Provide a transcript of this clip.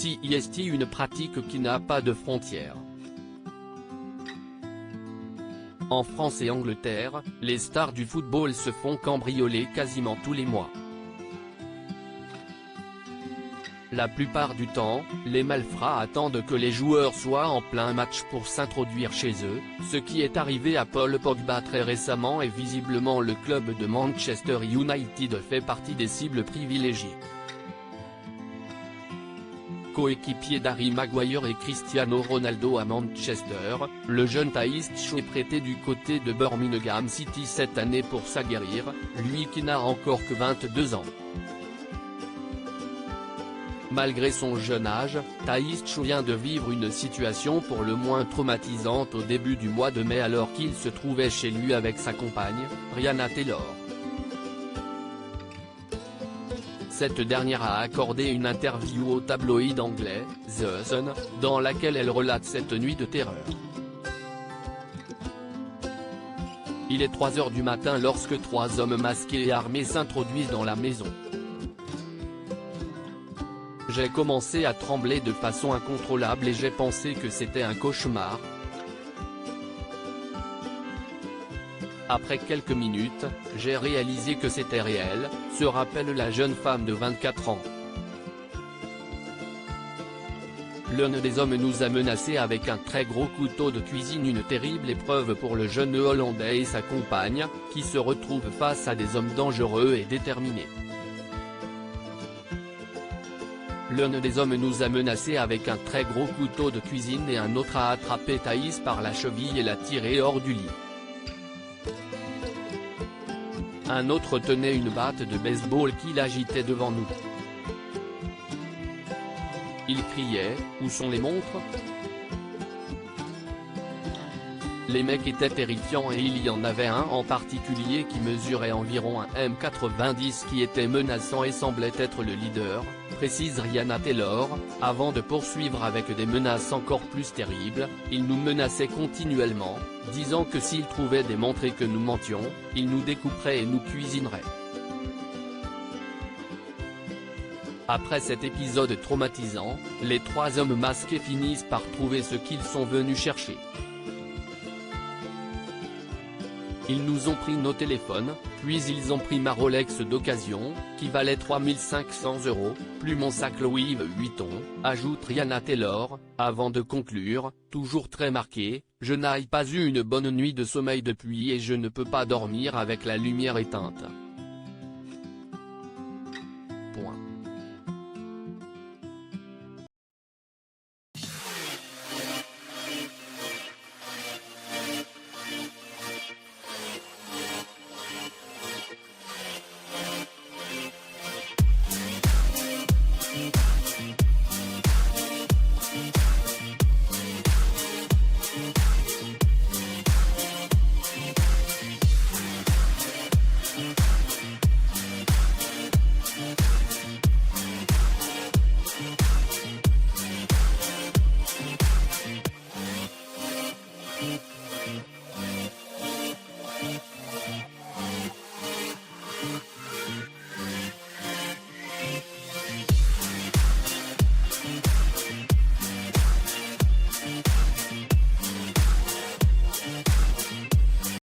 C'est une pratique qui n'a pas de frontières. En France et Angleterre, les stars du football se font cambrioler quasiment tous les mois. La plupart du temps, les malfrats attendent que les joueurs soient en plein match pour s'introduire chez eux, ce qui est arrivé à Paul Pogba très récemment et visiblement le club de Manchester United fait partie des cibles privilégiées. Coéquipier d'Harry Maguire et Cristiano Ronaldo à Manchester, le jeune Taïs Chou est prêté du côté de Birmingham City cette année pour s'aguerrir, lui qui n'a encore que 22 ans. Malgré son jeune âge, Taïs Chou vient de vivre une situation pour le moins traumatisante au début du mois de mai alors qu'il se trouvait chez lui avec sa compagne, Rihanna Taylor. Cette dernière a accordé une interview au tabloïd anglais, The Sun, dans laquelle elle relate cette nuit de terreur. Il est 3 h du matin lorsque 3 hommes masqués et armés s'introduisent dans la maison. J'ai commencé à trembler de façon incontrôlable et j'ai pensé que c'était un cauchemar. Après quelques minutes, j'ai réalisé que c'était réel, se rappelle la jeune femme de 24 ans. L'un des hommes nous a menacés avec un très gros couteau de cuisine, une terrible épreuve pour le jeune Hollandais et sa compagne, qui se retrouvent face à des hommes dangereux et déterminés. L'un des hommes nous a menacés avec un très gros couteau de cuisine et un autre a attrapé Taïs par la cheville et l'a tiré hors du lit. Un autre tenait une batte de baseball qu'il agitait devant nous. Il criait « Où sont les montres ?» Les mecs étaient terrifiants et il y en avait un en particulier qui mesurait environ un m90 qui était menaçant et semblait être le leader, précise Rihanna Taylor, avant de poursuivre avec des menaces encore plus terribles. Il nous menaçait continuellement, disant que s'il trouvait des montres et que nous mentions, il nous découperait et nous cuisinerait. Après cet épisode traumatisant, les 3 hommes masqués finissent par trouver ce qu'ils sont venus chercher. Ils nous ont pris nos téléphones, puis ils ont pris ma Rolex d'occasion, qui valait 3 500 €, plus mon sac Louis Vuitton, ajoute Rihanna Taylor, avant de conclure, toujours très marquée, « Je n'ai pas eu une bonne nuit de sommeil depuis et je ne peux pas dormir avec la lumière éteinte.